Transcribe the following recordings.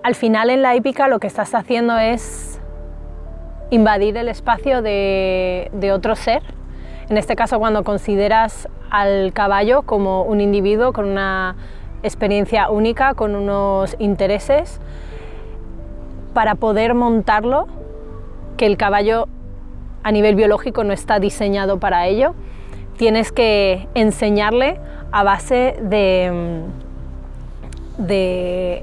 al final en la hípica lo que estás haciendo es invadir el espacio de otro ser. En este caso, cuando consideras al caballo como un individuo con una experiencia única, con unos intereses, para poder montarlo, que el caballo a nivel biológico no está diseñado para ello, tienes que enseñarle a base de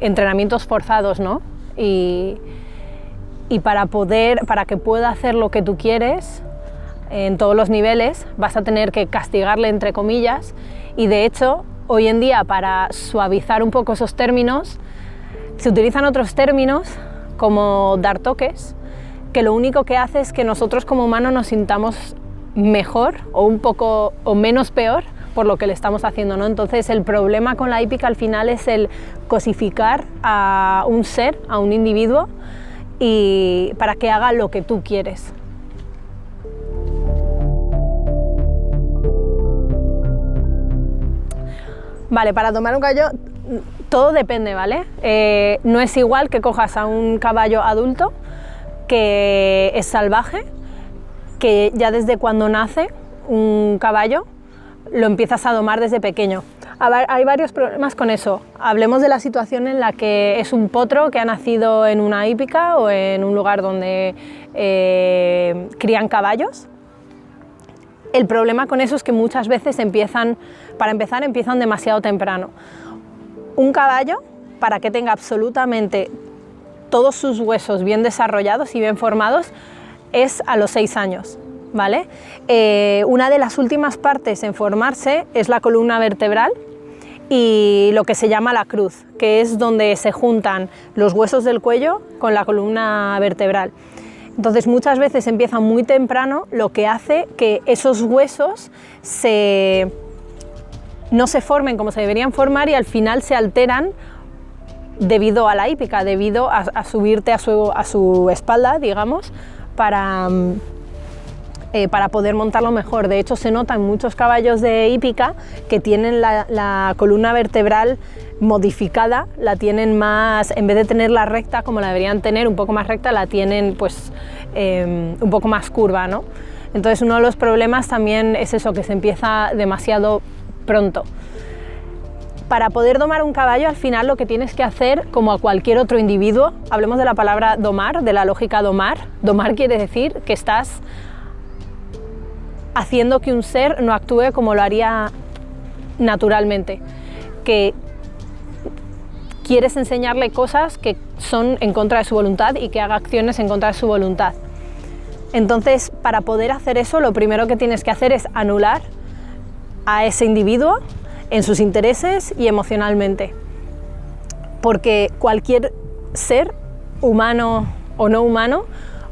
entrenamientos forzados, ¿no? Y para que pueda hacer lo que tú quieres en todos los niveles, vas a tener que castigarle, entre comillas, y de hecho, hoy en día, para suavizar un poco esos términos, se utilizan otros términos como dar toques, que lo único que hace es que nosotros como humanos nos sintamos mejor o un poco o menos peor por lo que le estamos haciendo, ¿no? Entonces el problema con la hípica al final es el cosificar a un ser, a un individuo, y para que haga lo que tú quieres. Vale, para domar un caballo todo depende, ¿vale? No es igual que cojas a un caballo adulto que es salvaje, que ya desde cuando nace un caballo lo empiezas a domar desde pequeño. Hay varios problemas con eso. Hablemos de la situación en la que es un potro que ha nacido en una hípica o en un lugar donde crían caballos. El problema con eso es que muchas veces empiezan demasiado temprano. Un caballo, para que tenga absolutamente todos sus huesos bien desarrollados y bien formados, es a los 6 años, ¿vale? Una de las últimas partes en formarse es la columna vertebral y lo que se llama la cruz, que es donde se juntan los huesos del cuello con la columna vertebral. Entonces muchas veces empieza muy temprano, lo que hace que esos huesos no se formen como se deberían formar y al final se alteran debido a la hípica, debido a subirte a su espalda, digamos, para poder montarlo mejor. De hecho, se nota en muchos caballos de hípica que tienen la columna vertebral modificada, la tienen más, en vez de tenerla recta como la deberían tener, un poco más recta, la tienen pues un poco más curva, ¿no? Entonces uno de los problemas también es eso, que se empieza demasiado pronto. Para poder domar un caballo, al final lo que tienes que hacer, como a cualquier otro individuo, hablemos de la palabra domar, de la lógica domar. Domar quiere decir que estás haciendo que un ser no actúe como lo haría naturalmente, que quieres enseñarle cosas que son en contra de su voluntad y que haga acciones en contra de su voluntad. Entonces, para poder hacer eso, lo primero que tienes que hacer es anular a ese individuo en sus intereses y emocionalmente, porque cualquier ser, humano o no humano,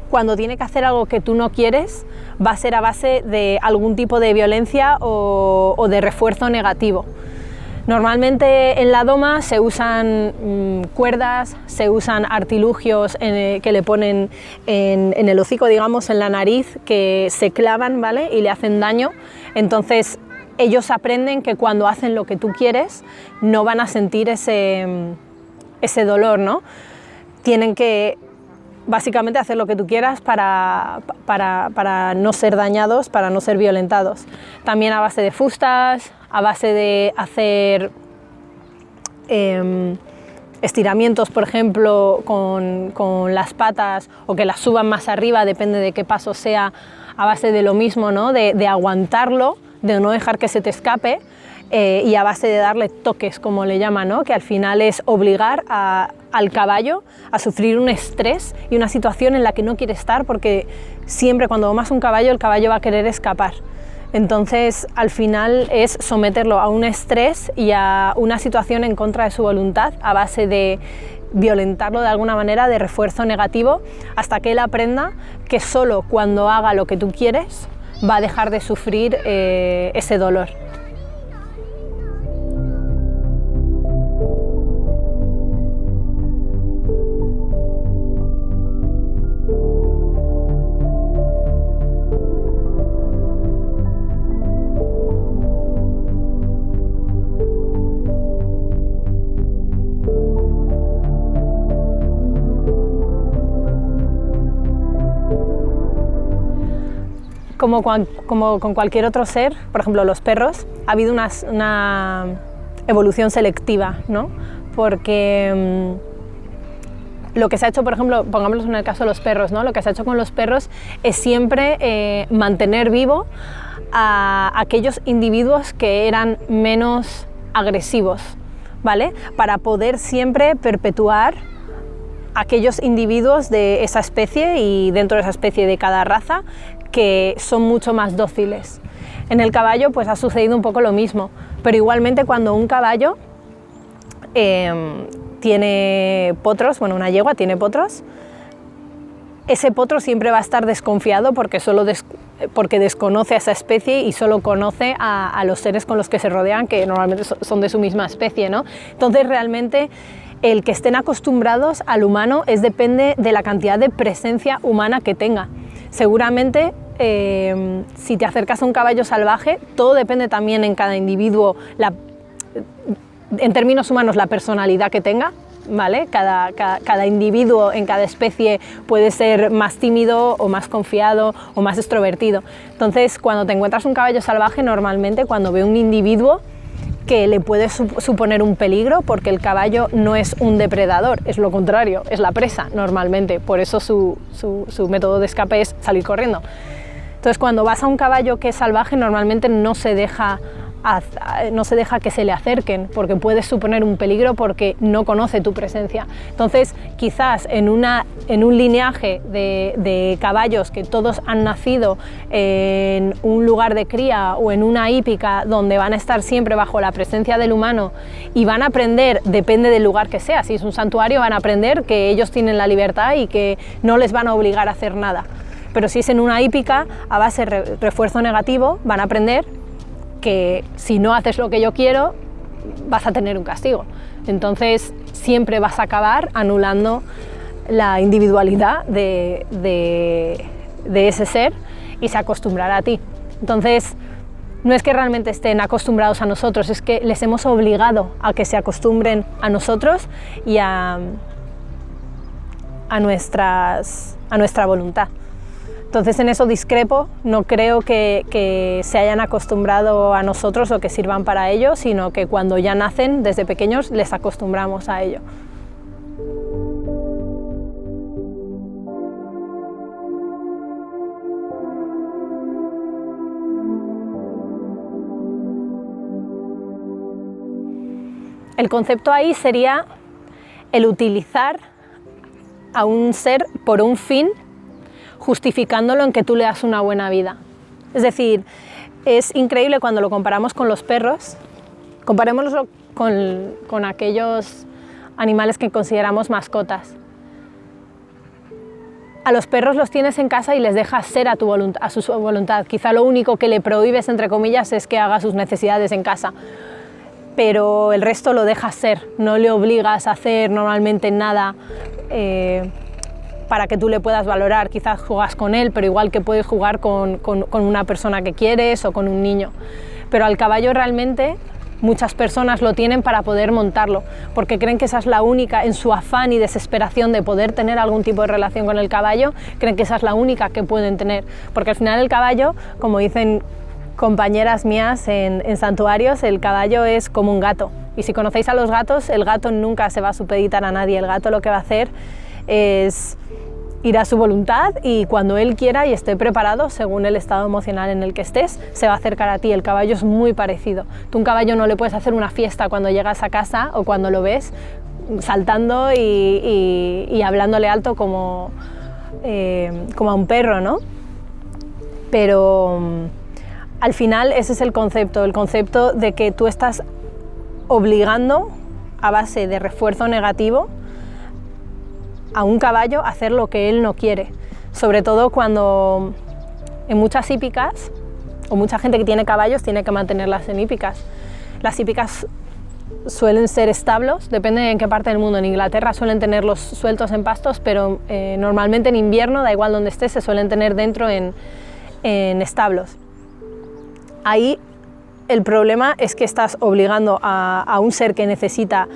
cuando tiene que hacer algo que tú no quieres, va a ser a base de algún tipo de violencia o de refuerzo negativo. Normalmente en la doma se usan cuerdas, se usan artilugios que le ponen en el hocico, digamos, en la nariz, que se clavan, ¿vale? Y le hacen daño. Entonces ellos aprenden que cuando hacen lo que tú quieres no van a sentir ese dolor, ¿no? Tienen que básicamente hacer lo que tú quieras para no ser dañados, para no ser violentados. También a base de fustas, a base de hacer estiramientos, por ejemplo, con las patas, o que las suban más arriba, depende de qué paso sea, a base de lo mismo, ¿no? de aguantarlo, de no dejar que se te escape, y a base de darle toques, como le llaman, ¿no? Que al final es obligar al caballo a sufrir un estrés y una situación en la que no quiere estar, porque siempre cuando domas un caballo, el caballo va a querer escapar. Entonces, al final es someterlo a un estrés y a una situación en contra de su voluntad, a base de violentarlo de alguna manera, de refuerzo negativo, hasta que él aprenda que solo cuando haga lo que tú quieres va a dejar de sufrir ese dolor. como con cualquier otro ser, por ejemplo los perros, ha habido una evolución selectiva, ¿no? Porque lo que se ha hecho, por ejemplo, pongámoslo en el caso de los perros, ¿no? Lo que se ha hecho con los perros es siempre mantener vivo a aquellos individuos que eran menos agresivos, ¿vale? Para poder siempre perpetuar aquellos individuos de esa especie y dentro de esa especie de cada raza que son mucho más dóciles. En el caballo pues ha sucedido un poco lo mismo, pero igualmente cuando un caballo tiene potros, bueno, una yegua tiene potros, ese potro siempre va a estar desconfiado porque desconoce a esa especie y solo conoce a los seres con los que se rodean, que normalmente son de su misma especie, ¿no? Entonces realmente el que estén acostumbrados al humano depende de la cantidad de presencia humana que tenga. Seguramente si te acercas a un caballo salvaje, todo depende también en cada individuo, en términos humanos, la personalidad que tenga, ¿vale? Cada individuo en cada especie puede ser más tímido o más confiado o más extrovertido. Entonces, cuando te encuentras un caballo salvaje, normalmente cuando ve un individuo que le puede suponer un peligro, porque el caballo no es un depredador, es lo contrario, es la presa normalmente, por eso su método de escape es salir corriendo. Entonces cuando vas a un caballo que es salvaje normalmente no se deja que se le acerquen porque puede suponer un peligro porque no conoce tu presencia. Entonces quizás en un lineaje de caballos que todos han nacido en un lugar de cría o en una hípica donde van a estar siempre bajo la presencia del humano y van a aprender, depende del lugar que sea, si es un santuario van a aprender que ellos tienen la libertad y que no les van a obligar a hacer nada. Pero si es en una hípica, a base de refuerzo negativo, van a aprender que si no haces lo que yo quiero, vas a tener un castigo. Entonces, siempre vas a acabar anulando la individualidad de ese ser y se acostumbrará a ti. Entonces, no es que realmente estén acostumbrados a nosotros, es que les hemos obligado a que se acostumbren a nosotros y a nuestra voluntad. Entonces en eso discrepo, no creo que se hayan acostumbrado a nosotros o que sirvan para ello, sino que cuando ya nacen, desde pequeños, les acostumbramos a ello. El concepto ahí sería el utilizar a un ser por un fin, justificándolo en que tú le das una buena vida. Es decir, es increíble cuando lo comparamos con los perros, comparémoslo con aquellos animales que consideramos mascotas. A los perros los tienes en casa y les dejas ser a su voluntad. Quizá lo único que le prohíbes, entre comillas, es que haga sus necesidades en casa. Pero el resto lo dejas ser, no le obligas a hacer normalmente nada para que tú le puedas valorar. Quizás juegas con él, pero igual que puedes jugar con una persona que quieres o con un niño. Pero al caballo realmente muchas personas lo tienen para poder montarlo, porque creen que esa es la única, en su afán y desesperación de poder tener algún tipo de relación con el caballo, creen que esa es la única que pueden tener. Porque al final el caballo, como dicen compañeras mías en santuarios, el caballo es como un gato. Y si conocéis a los gatos, el gato nunca se va a supeditar a nadie. El gato lo que va a hacer es ir a su voluntad y cuando él quiera y esté preparado, según el estado emocional en el que estés, se va a acercar a ti. El caballo es muy parecido. Tú a un caballo no le puedes hacer una fiesta cuando llegas a casa o cuando lo ves saltando y hablándole alto como a un perro, ¿no? Pero al final ese es el concepto de que tú estás obligando a base de refuerzo negativo a un caballo a hacer lo que él no quiere, sobre todo cuando en muchas hípicas o mucha gente que tiene caballos tiene que mantenerlas en hípicas. Las hípicas suelen ser establos, depende de en qué parte del mundo. En Inglaterra suelen tenerlos sueltos en pastos, pero normalmente en invierno, da igual donde estés, se suelen tener dentro en establos. Ahí el problema es que estás obligando a un ser que necesita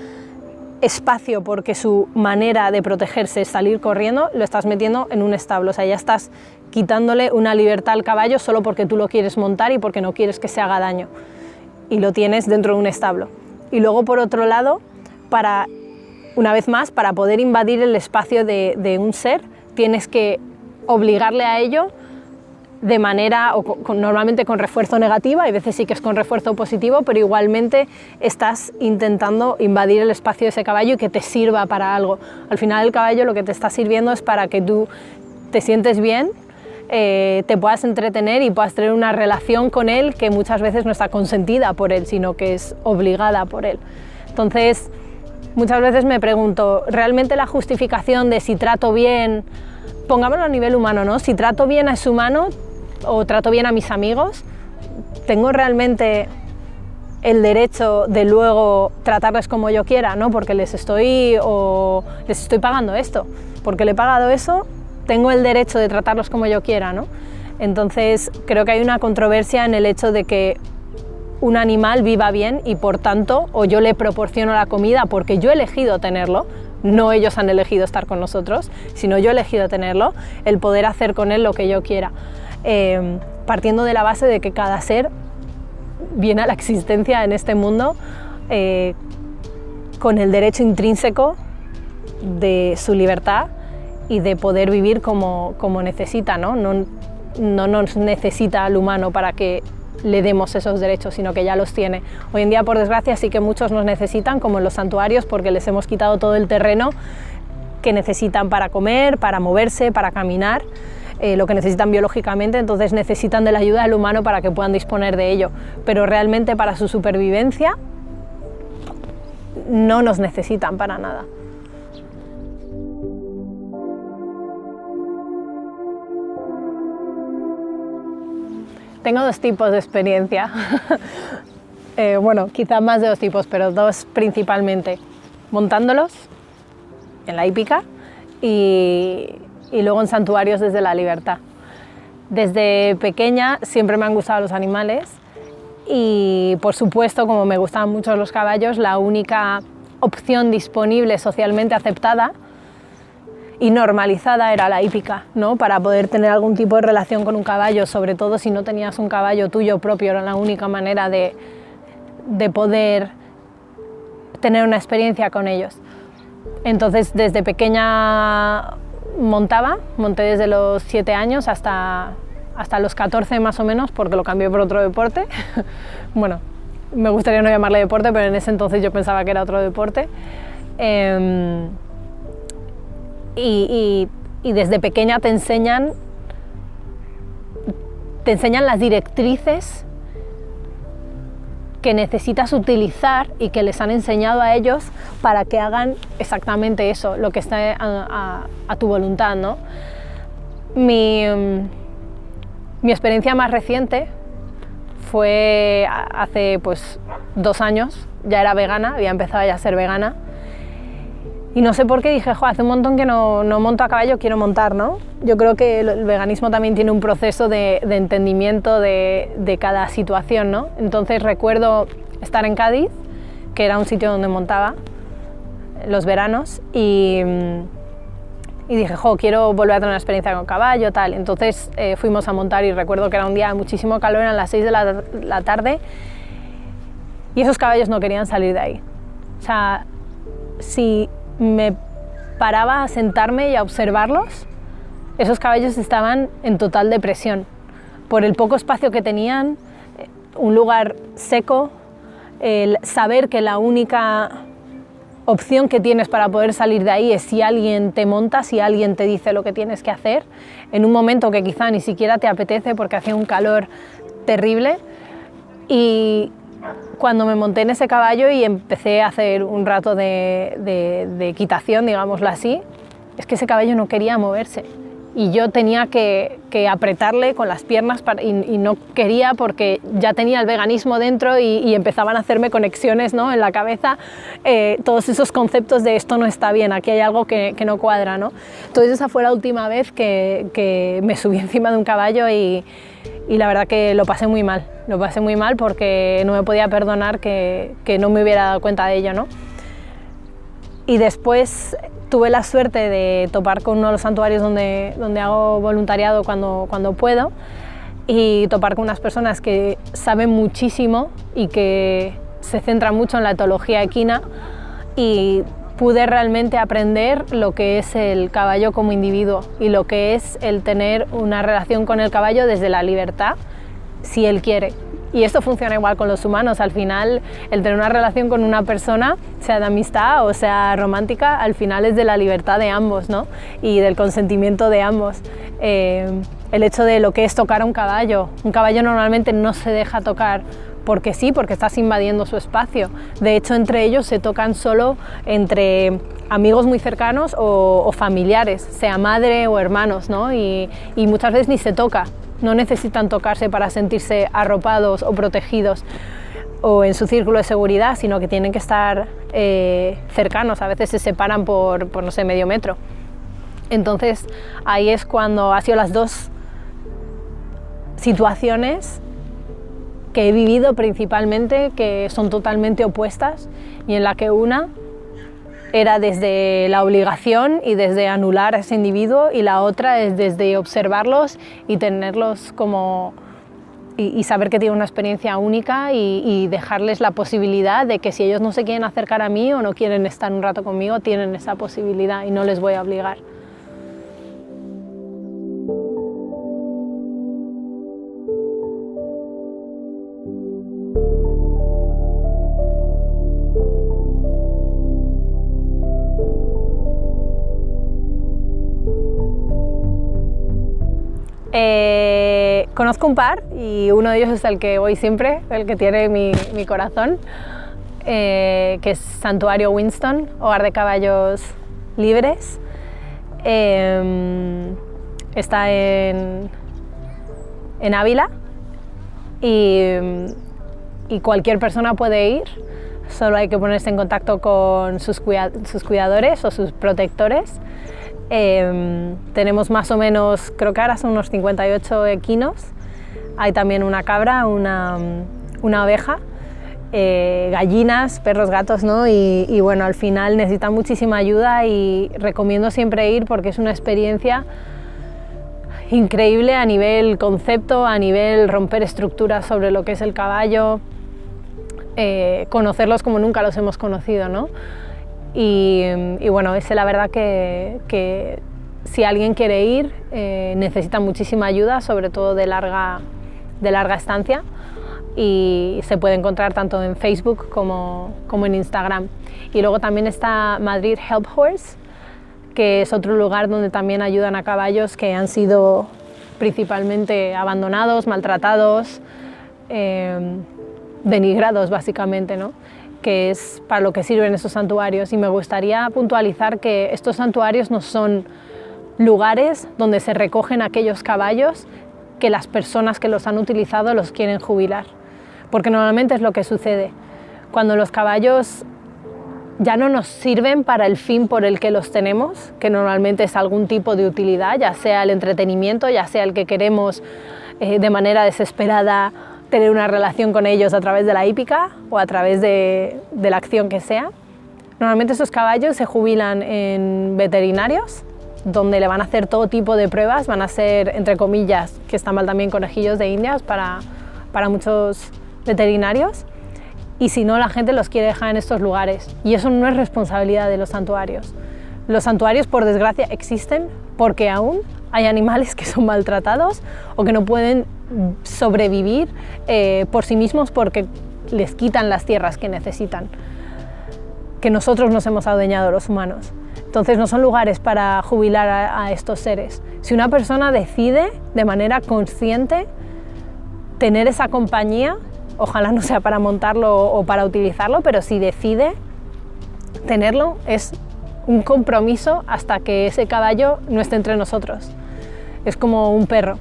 espacio porque su manera de protegerse es salir corriendo, lo estás metiendo en un establo. O sea, ya estás quitándole una libertad al caballo solo porque tú lo quieres montar y porque no quieres que se haga daño. Y lo tienes dentro de un establo. Y luego, por otro lado, una vez más, para poder invadir el espacio de un ser, tienes que obligarle a ello de manera, normalmente con refuerzo negativo, hay veces sí que es con refuerzo positivo, pero igualmente estás intentando invadir el espacio de ese caballo y que te sirva para algo. Al final el caballo lo que te está sirviendo es para que tú te sientes bien, te puedas entretener y puedas tener una relación con él que muchas veces no está consentida por él, sino que es obligada por él. Entonces, muchas veces me pregunto, ¿realmente la justificación de si trato bien, pongámoslo a nivel humano, ¿no? Si trato bien a ese humano o trato bien a mis amigos, ¿tengo realmente el derecho de luego tratarles como yo quiera, ¿no? Porque les estoy pagando esto, porque le he pagado eso, tengo el derecho de tratarlos como yo quiera, ¿no? Entonces creo que hay una controversia en el hecho de que un animal viva bien y por tanto, o yo le proporciono la comida porque yo he elegido tenerlo, no ellos han elegido estar con nosotros, sino yo he elegido tenerlo, el poder hacer con él lo que yo quiera, partiendo de la base de que cada ser viene a la existencia en este mundo con el derecho intrínseco de su libertad y de poder vivir como necesita, ¿no? No nos necesita al humano para que le demos esos derechos, sino que ya los tiene. Hoy en día, por desgracia, sí que muchos nos necesitan, como en los santuarios, porque les hemos quitado todo el terreno que necesitan para comer, para moverse, para caminar, lo que necesitan biológicamente, entonces necesitan de la ayuda del humano para que puedan disponer de ello. Pero realmente para su supervivencia no nos necesitan para nada. Tengo dos tipos de experiencia, bueno, quizás más de dos tipos, pero dos principalmente, montándolos en la hípica y luego en santuarios desde la libertad. Desde pequeña siempre me han gustado los animales y, por supuesto, como me gustaban mucho los caballos, la única opción disponible socialmente aceptada y normalizada era la hípica, ¿no? Para poder tener algún tipo de relación con un caballo, sobre todo si no tenías un caballo tuyo propio, era la única manera de poder tener una experiencia con ellos. Entonces, desde pequeña monté desde los 7 años hasta los 14 más o menos, porque lo cambié por otro deporte. Bueno, me gustaría no llamarle deporte, pero en ese entonces yo pensaba que era otro deporte. Y desde pequeña te enseñan las directrices que necesitas utilizar y que les han enseñado a ellos para que hagan exactamente eso, lo que está a tu voluntad, ¿no? Mi experiencia más reciente fue hace 2 años, ya era vegana, había empezado ya a ser vegana. Y no sé por qué dije, hace un montón que no monto a caballo, quiero montar, ¿no? Yo creo que el veganismo también tiene un proceso de entendimiento de cada situación, ¿no? Entonces recuerdo estar en Cádiz, que era un sitio donde montaba los veranos, y dije, quiero volver a tener una experiencia con caballo, tal. Entonces fuimos a montar y recuerdo que era un día de muchísimo calor, eran las 6 de la tarde, y esos caballos no querían salir de ahí. O sea, si me paraba a sentarme y a observarlos, esos caballos estaban en total depresión por el poco espacio que tenían, un lugar seco, el saber que la única opción que tienes para poder salir de ahí es si alguien te monta, si alguien te dice lo que tienes que hacer, en un momento que quizá ni siquiera te apetece porque hacía un calor terrible. Y cuando me monté en ese caballo y empecé a hacer un rato de equitación, digámoslo así, es que ese caballo no quería moverse y yo tenía que apretarle con las piernas y no quería, porque ya tenía el veganismo dentro y empezaban a hacerme conexiones, ¿no?, en la cabeza, todos esos conceptos de esto no está bien, aquí hay algo que no cuadra, ¿no? Entonces esa fue la última vez que me subí encima de un caballo y la verdad que lo pasé muy mal porque no me podía perdonar que no me hubiera dado cuenta de ello, ¿no? Y después tuve la suerte de topar con uno de los santuarios donde hago voluntariado cuando puedo, y topar con unas personas que saben muchísimo y que se centran mucho en la etología equina, y pude realmente aprender lo que es el caballo como individuo y lo que es el tener una relación con el caballo desde la libertad, si él quiere. Y esto funciona igual con los humanos. Al final, el tener una relación con una persona, sea de amistad o sea romántica, al final es de la libertad de ambos, ¿no? Y del consentimiento de ambos. El hecho de lo que es tocar a un caballo. Un caballo normalmente no se deja tocar porque sí, porque estás invadiendo su espacio. De hecho, entre ellos se tocan solo entre amigos muy cercanos o familiares, sea madre o hermanos, ¿no? Y muchas veces ni se toca. No necesitan tocarse para sentirse arropados o protegidos o en su círculo de seguridad, sino que tienen que estar cercanos. A veces se separan por, no sé, medio metro. Entonces, ahí es cuando han sido las dos situaciones que he vivido principalmente, que son totalmente opuestas, y en la que una era desde la obligación y desde anular a ese individuo, y la otra es desde observarlos y tenerlos como y saber que tienen una experiencia única y dejarles la posibilidad de que si ellos no se quieren acercar a mí o no quieren estar un rato conmigo, tienen esa posibilidad y no les voy a obligar. Conozco un par y uno de ellos es el que voy siempre, el que tiene mi corazón, que es Santuario Winston, hogar de caballos libres. Está en Ávila y cualquier persona puede ir, solo hay que ponerse en contacto con sus cuidadores o sus protectores. Tenemos más o menos, creo que ahora son unos 58 equinos, hay también una cabra, una oveja, gallinas, perros, gatos, ¿no? Y bueno, al final necesitan muchísima ayuda y recomiendo siempre ir porque es una experiencia increíble a nivel concepto, a nivel romper estructuras sobre lo que es el caballo, conocerlos como nunca los hemos conocido, ¿no? Y bueno, es la verdad que si alguien quiere ir, necesita muchísima ayuda, sobre todo de larga estancia, y se puede encontrar tanto en Facebook como en Instagram. Y luego también está Madrid Help Horse, que es otro lugar donde también ayudan a caballos que han sido principalmente abandonados, maltratados, denigrados básicamente, ¿no? Que es para lo que sirven estos santuarios. Y me gustaría puntualizar que estos santuarios no son lugares donde se recogen aquellos caballos que las personas que los han utilizado los quieren jubilar, porque normalmente es lo que sucede. Cuando los caballos ya no nos sirven para el fin por el que los tenemos, que normalmente es algún tipo de utilidad, ya sea el entretenimiento, ya sea el que queremos de manera desesperada tener una relación con ellos a través de la hípica o a través de la acción que sea. Normalmente estos caballos se jubilan en veterinarios, donde le van a hacer todo tipo de pruebas, van a ser, entre comillas, que está mal también, conejillos de indias para muchos veterinarios, y si no, la gente los quiere dejar en estos lugares, y eso no es responsabilidad de los santuarios. Los santuarios, por desgracia, existen porque aún hay animales que son maltratados o que no pueden sobrevivir por sí mismos porque les quitan las tierras que necesitan, que nosotros nos hemos adueñado los humanos. Entonces no son lugares para jubilar a estos seres. Si una persona decide de manera consciente tener esa compañía, ojalá no sea para montarlo o para utilizarlo, pero si decide tenerlo, es un compromiso hasta que ese caballo no esté entre nosotros. Es como un perro.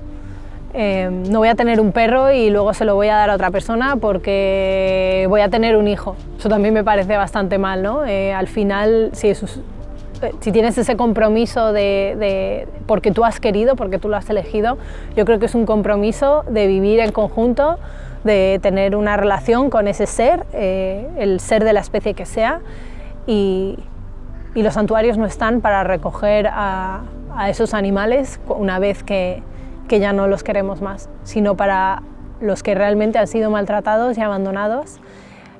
No voy a tener un perro y luego se lo voy a dar a otra persona porque voy a tener un hijo. Eso también me parece bastante mal, ¿no? Al final, si tienes ese compromiso porque tú has querido, porque tú lo has elegido, yo creo que es un compromiso de vivir en conjunto, de tener una relación con ese ser, el ser de la especie que sea, y y los santuarios no están para recoger a esos animales una vez que ya no los queremos más, sino para los que realmente han sido maltratados y abandonados,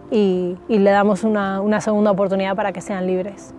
y le damos una segunda oportunidad para que sean libres.